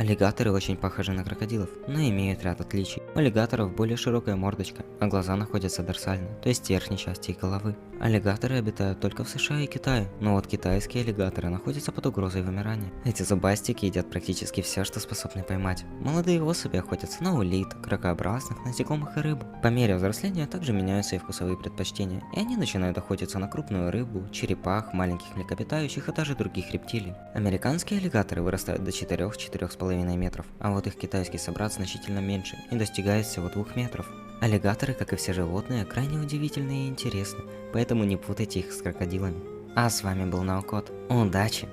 Аллигаторы очень похожи на крокодилов, но имеют ряд отличий. У аллигаторов более широкая мордочка, а глаза находятся дорсально, то есть в верхней части их головы. Аллигаторы обитают только в США и Китае, но вот китайские аллигаторы находятся под угрозой вымирания. Эти зубастики едят практически все, что способны поймать. Молодые особи охотятся на улиток, ракообразных, насекомых и рыбу. По мере взросления также меняются и вкусовые предпочтения, и они начинают охотиться на крупную рыбу, черепах, маленьких млекопитающих и даже других рептилий. Американские аллигаторы вырастают до 4-4,5 метров, а вот их китайский собрат значительно меньше и достигает всего 2 метров. Аллигаторы, как и все животные, крайне удивительны и интересны, поэтому не путайте их с крокодилами. А с вами был Наокот. Удачи!